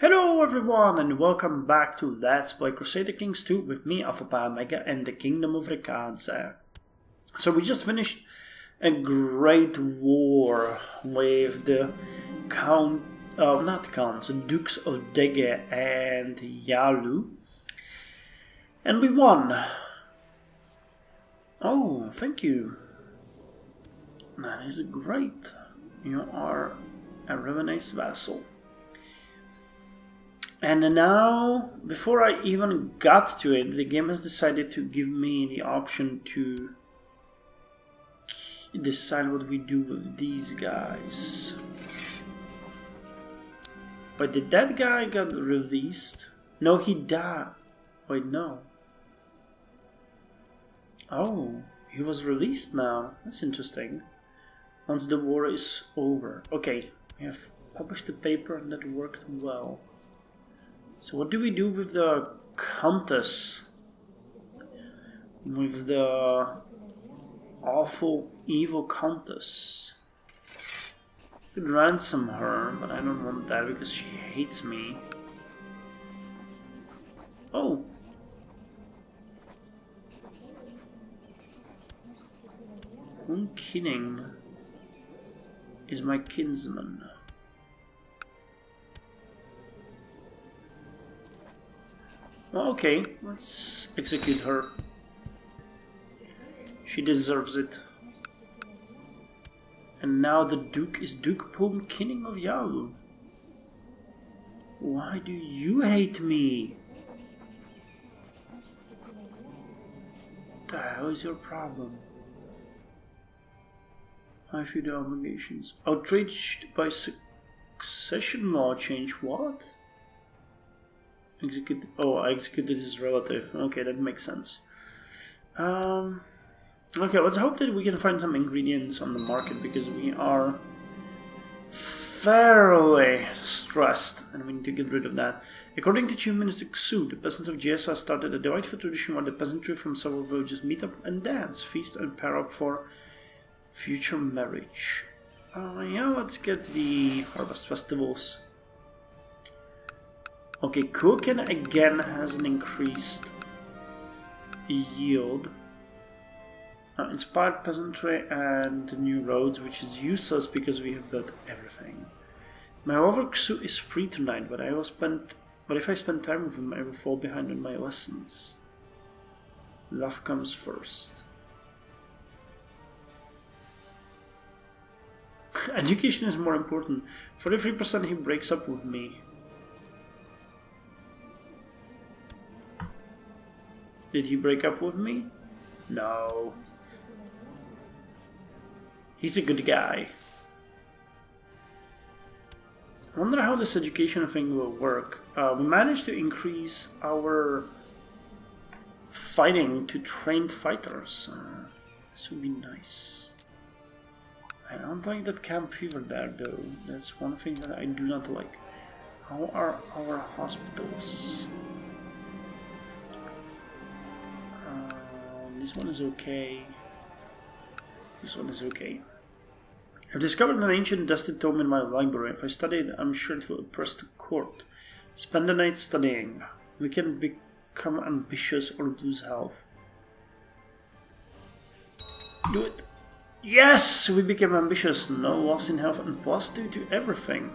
Hello everyone and welcome back to Let's Play Crusader King 2 with me, Alfapiomega, and the Kingdom of Latze. So we just finished a great war with the Dukes of Dege and Yalu. And we won. Oh, thank you. That is great. You are a really nice vassal. And now, before I even got to it, the game has decided to give me the option to decide what we do with these guys. But did that guy get released? No, he died. Wait, no. Oh, he was released now. That's interesting. Once the war is over. Okay, we have published the paper and that worked well. So what do we do with the countess? With the awful, evil countess? I could ransom her, but I don't want that because she hates me. Oh! Whom Kinning is my kinsman. Well, okay, let's execute her. She deserves it. And now the Duke is Duke Pum Kinning of Yalu. Why do you hate me? What the hell is your problem? I feel the obligations. Outraged by succession law change, what? Execute. Oh, I executed his relative. Okay, that makes sense. Okay, let's hope that we can find some ingredients on the market because we are fairly stressed and we need to get rid of that. According to Chief Minister Xu, the peasants of Jesa started a delightful tradition where the peasantry from several villages meet up and dance, feast, and pair up for future marriage. Yeah, let's get the harvest festivals. Okay, cooking again has an increased yield. Inspired peasantry and new roads, which is useless because we have built everything. My overwork is free tonight, but if I spend time with him, I will fall behind on my lessons. Love comes first. Education is more important. 43% he breaks up with me. Did he break up with me? No. He's a good guy. I wonder how this education thing will work. We managed to increase our fighting to trained fighters. This would be nice. I don't like that camp fever there though. That's one thing that I do not like. How are our hospitals? This one is okay. This one is okay. I've discovered an ancient dusted tome in my library. If I study it, I'm sure it will impress the court. Spend the night studying. We can become ambitious or lose health. Do it. Yes! We became ambitious. No loss in health and +2 to everything.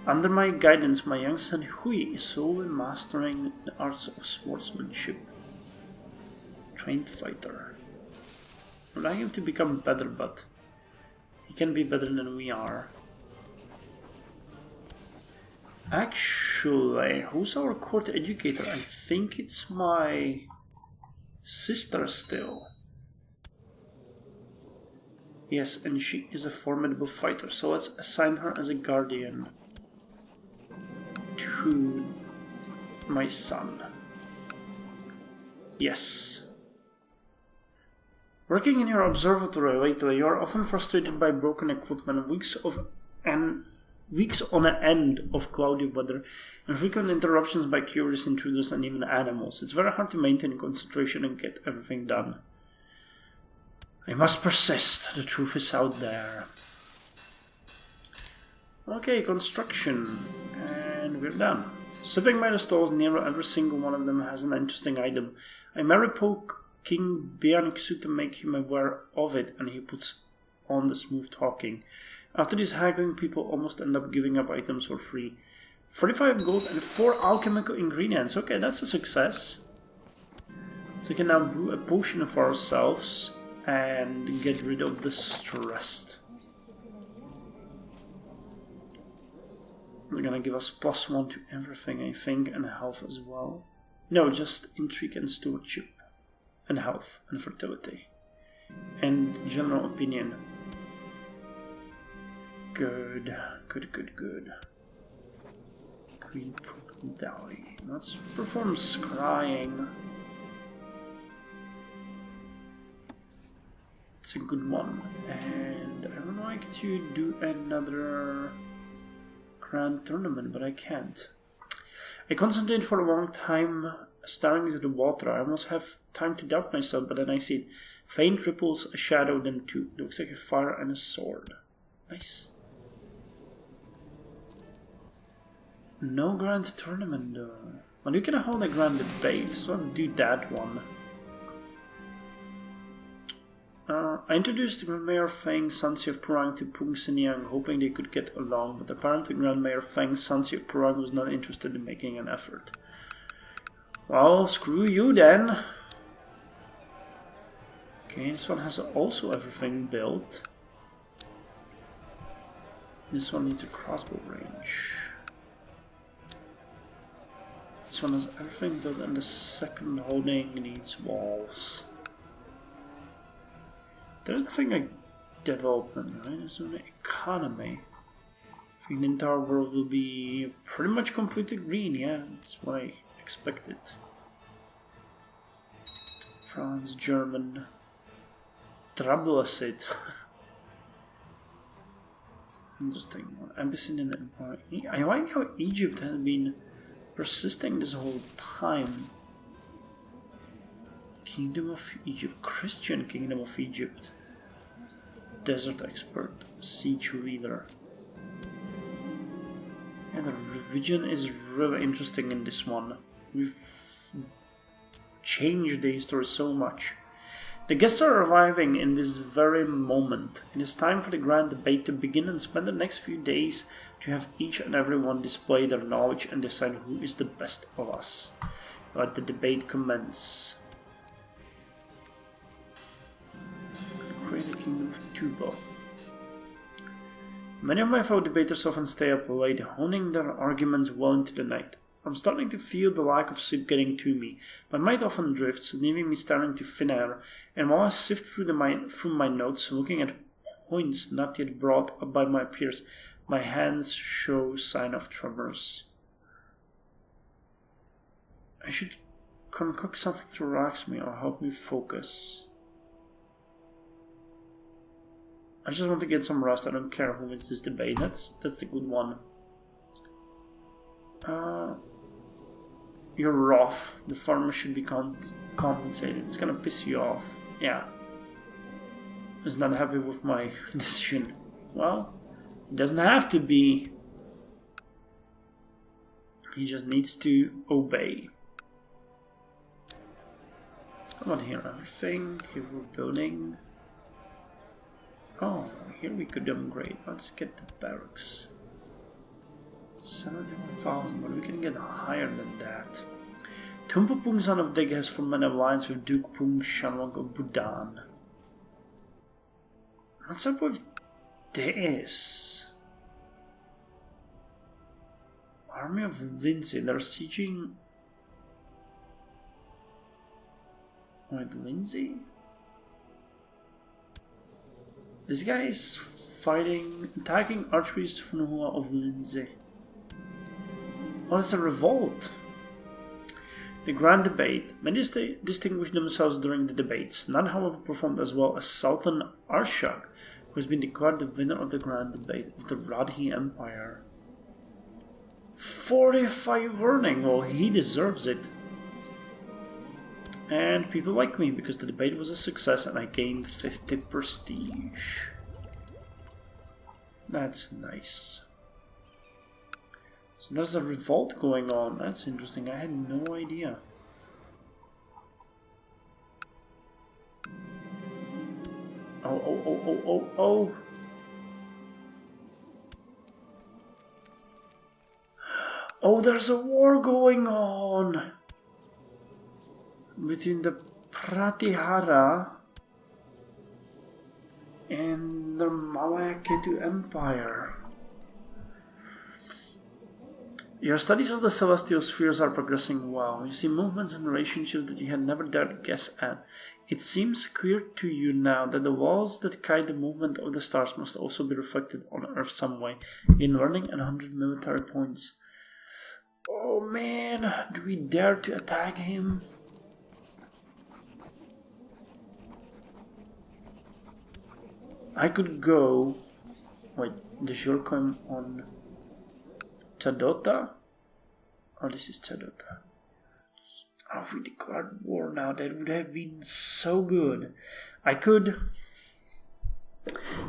Under my guidance, my young son Hui is slowly mastering the arts of swordsmanship. Trained fighter. Well, I have to become better, but he can be better than we are. Actually, who's our court educator? I think it's my sister still. Yes, and she is a formidable fighter, so let's assign her as a guardian to my son. Yes. Working in your observatory lately, you are often frustrated by broken equipment, weeks on end of cloudy weather, and frequent interruptions by curious intruders and even animals. It's very hard to maintain concentration and get everything done. I must persist. The truth is out there. Okay, construction. And we're done. Sipping by the stalls, nearly every single one of them has an interesting item. I merely poke King Bianxu to make him aware of it, and he puts on the smooth talking. After this haggling, people almost end up giving up items for free. 45 gold and 4 alchemical ingredients. Okay, that's a success. So we can now brew a potion for ourselves and get rid of the stress. They're gonna give us +1 to everything, I think, and health as well. No, just intrigue and stewardship. And health and fertility. And general opinion. Good. Queen Dowry. Let's perform scrying. It's a good one. And I would like to do another grand tournament, but I can't. I concentrate for a long time staring into the water. I almost have time to doubt myself, but then I see it. Faint ripples, a shadow, then 2. Looks like a fire and a sword. Nice. No grand tournament though. Well, you can hold a grand debate, so let's do that one. I introduced the Grand Mayor Feng, Sansi of Purang, to Pung Siniang, hoping they could get along, but apparently Grand Mayor Feng, Sansi of Purang, was not interested in making an effort. Well, screw you then. Okay, this one has also everything built. This one needs a crossbow range. This one has everything built, and the second holding needs walls. There's nothing like development, right? There's only economy. I think the entire world will be pretty much completely green, yeah, that's what I expected. France, German, Trablacid. Interesting one. Abyssinian Empire. I like how Egypt has been persisting this whole time. Kingdom of Egypt, Christian Kingdom of Egypt. Desert expert, siege leader. And the religion is really interesting in this one. We've changed the history so much. The guests are arriving in this very moment. It is time for the grand debate to begin and spend the next few days to have each and every one display their knowledge and decide who is the best of us. Let the debate commence. Create a kingdom of Tuba. Many of my fellow debaters often stay up late, honing their arguments well into the night. I'm starting to feel the lack of sleep getting to me. My mind often drifts, leaving me staring to thin air, and while I sift through my notes, looking at points not yet brought up by my peers, my hands show sign of tremors. I should concoct something to relax me or help me focus. I just want to get some rest. I don't care who wins this debate. That's the good one. You're rough. The farmer should be compensated. It's gonna piss you off. Yeah. He's not happy with my decision. Well, he doesn't have to be. He just needs to obey. Come on here, everything. Here we're building. Oh, here we could upgrade. Let's get the barracks. 71,000, but we can get higher than that. Tumpa Pung, son of Dig, has formed an alliance with Duke Pung Shanwang of Budan. What's up with this? Army of Lindsay, they're sieging. Wait, Lindsay? This guy is attacking Archpriest Funhua of Lindsay. Oh, it's a revolt. The grand debate. Many distinguished themselves during the debates. None, however, performed as well as Sultan Arshak, who has been declared the winner of the grand debate of the Radhi Empire. 45 earning. Well, he deserves it. And people like me because the debate was a success and I gained 50 prestige. That's nice. So there's a revolt going on. That's interesting. I had no idea. Oh. Oh, there's a war going on between the Pratihara and the CK2 Empire. Your studies of the celestial spheres are progressing well. You see movements and relationships that you had never dared guess at. It seems clear to you now that the walls that guide the movement of the stars must also be reflected on Earth some way. In learning and 100 military points. Oh man, do we dare to attack him? I could go... Wait, does your come on Tadota? Oh, this is Tadota. Oh, if we declared war now, that would have been so good. I could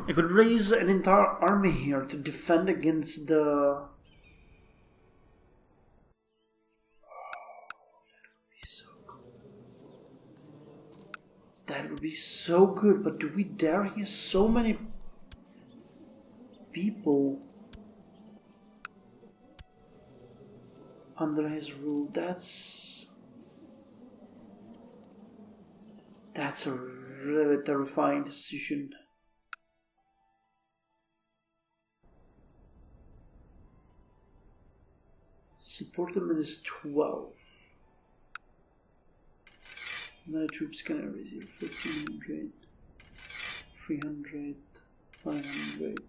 raise an entire army here to defend against the... That would be so good, but do we dare? He has so many people under his rule. That's a really terrifying decision. Support him is 12. How many troops can I raise here? 1500, 300, 500.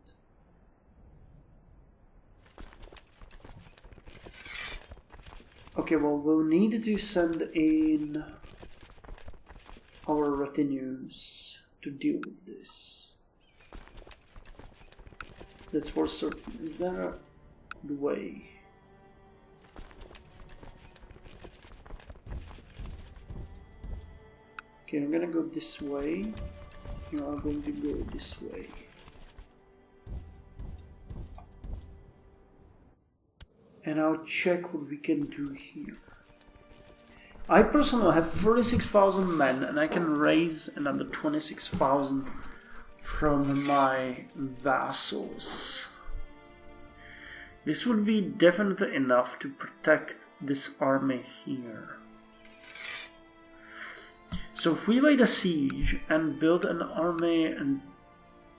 Okay, well, we'll need to send in our retinues to deal with this. That's for certain. Is there a way? Okay, I'm gonna go this way. You are going to go this way. And I'll check what we can do here. I personally have 36,000 men, and I can raise another 26,000 from my vassals. This would be definitely enough to protect this army here. So if we lay the siege and build an army and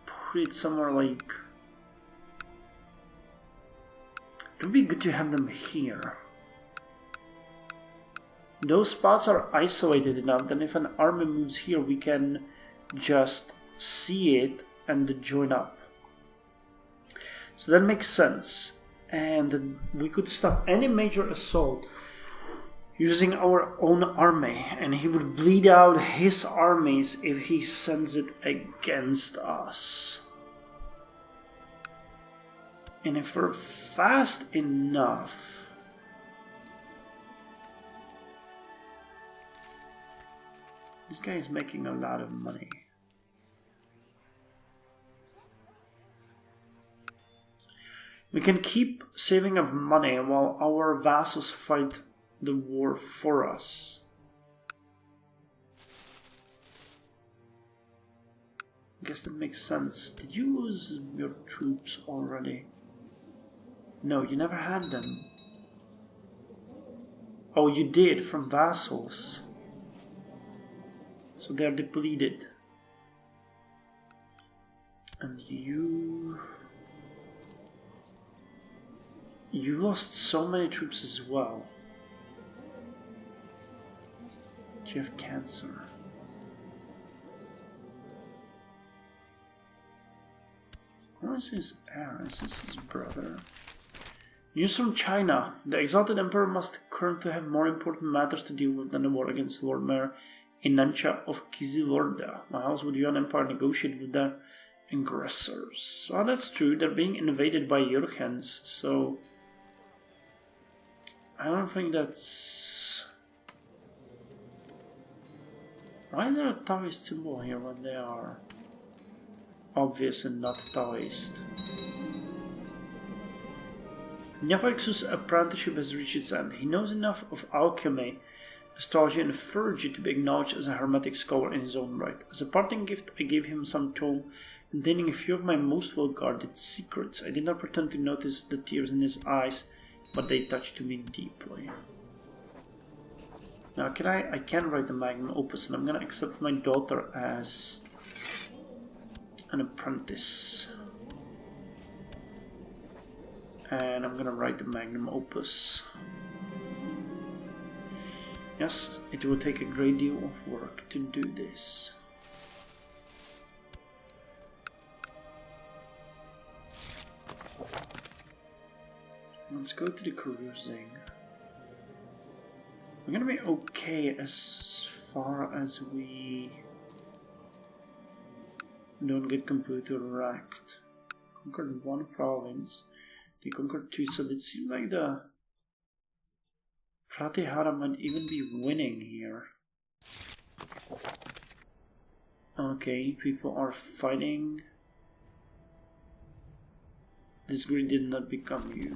put it somewhere like... It would be good to have them here. Those spots are isolated enough that if an army moves here, we can just see it and join up. So that makes sense. And we could stop any major assault using our own army, and he would bleed out his armies if he sends it against us. And if we're fast enough, this guy is making a lot of money. We can keep saving up money while our vassals fight the war for us. I guess that makes sense. Did you lose your troops already? No, you never had them. Oh, you did, from vassals. So they're depleted. And you lost so many troops as well. You have cancer. Where is his heir? Is this his brother? News from China. The exalted emperor must currently have more important matters to deal with than the war against Lord Mayor Inancha of Kizilorda. How else would the Yuan Empire negotiate with their aggressors? Well, that's true. They're being invaded by Jurgens, so I don't think that's... Why is there a Taoist symbol here when they are obvious and not Taoist? Nefarx's apprenticeship has reached its end. He knows enough of alchemy, astrology, and theurgy to be acknowledged as a hermetic scholar in his own right. As a parting gift, I gave him some tome containing a few of my most well-guarded secrets. I did not pretend to notice the tears in his eyes, but they touched me deeply. Now, I can write the magnum opus, and I'm gonna accept my daughter as an apprentice. And I'm gonna write the magnum opus. Yes, it will take a great deal of work to do this. Let's go to the cruising. We're gonna be okay as far as we don't get completely wrecked. Conquered one province. They conquered two, so it seems like the Pratihara might even be winning here. Okay, people are fighting. This grid did not become you.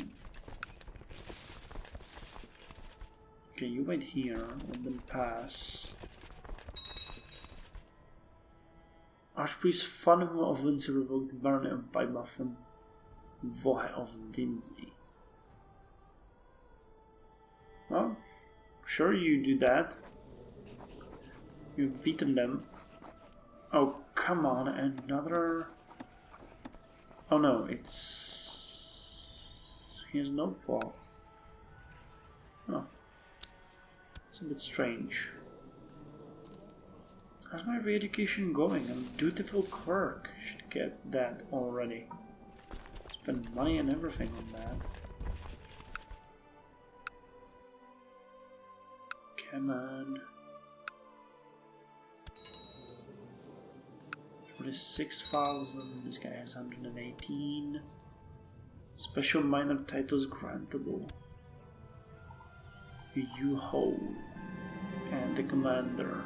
Okay, you wait here, let them pass. Archpriest Funham of Lindsay revoked the Baron of Baibuffin Vohe of Lindsay. Well, sure you do that. You've beaten them. Oh, come on, another... Oh no, it's... He has no plot. Oh. It's a bit strange. How's my re-education going? A dutiful clerk. Should get that already. Spend money and everything on that. Come on. 46,000. This guy has 118. Special minor titles grantable. You hold. And the commander.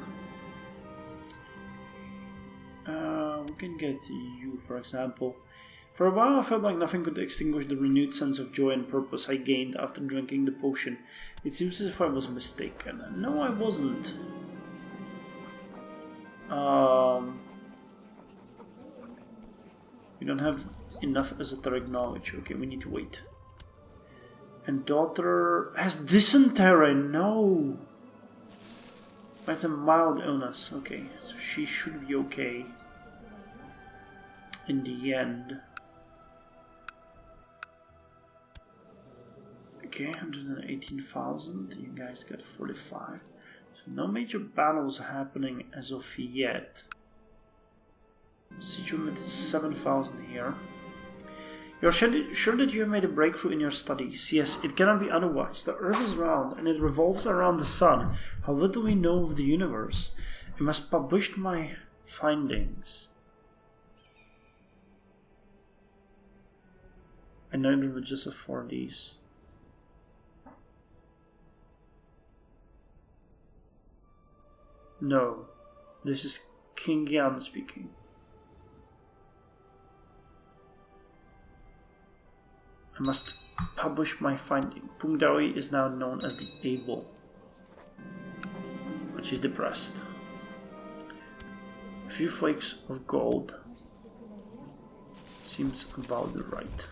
We can get you, for example. For a while I felt like nothing could extinguish the renewed sense of joy and purpose I gained after drinking the potion. It seems as if I was mistaken. No, I wasn't. We don't have enough esoteric knowledge. Okay, we need to wait. And daughter has dysentery. No! That's a mild illness. Okay, so she should be okay. In the end. Okay, 118,000. You guys got 45. So no major battles happening as of yet. Siege limit is 7,000 here. You're sure that you have made a breakthrough in your studies? Yes, it cannot be otherwise. The Earth is round, and it revolves around the Sun. How little we know of the universe. I must publish my findings. I know it would just afford these. No, this is King Yan speaking. I must publish my finding. Pungdawi is now known as the Able. But she's depressed. A few flakes of gold. Seems about the right.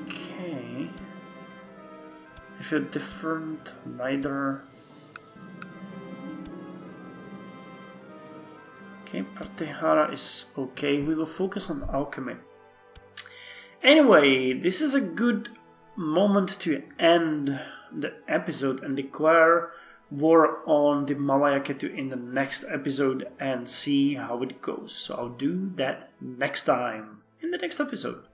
Okay. If you're different, neither. Okay, Pratihara is okay. We will focus on alchemy. Anyway, this is a good moment to end the episode and declare war on the Malaya Ketu in the next episode and see how it goes. So I'll do that next time in the next episode.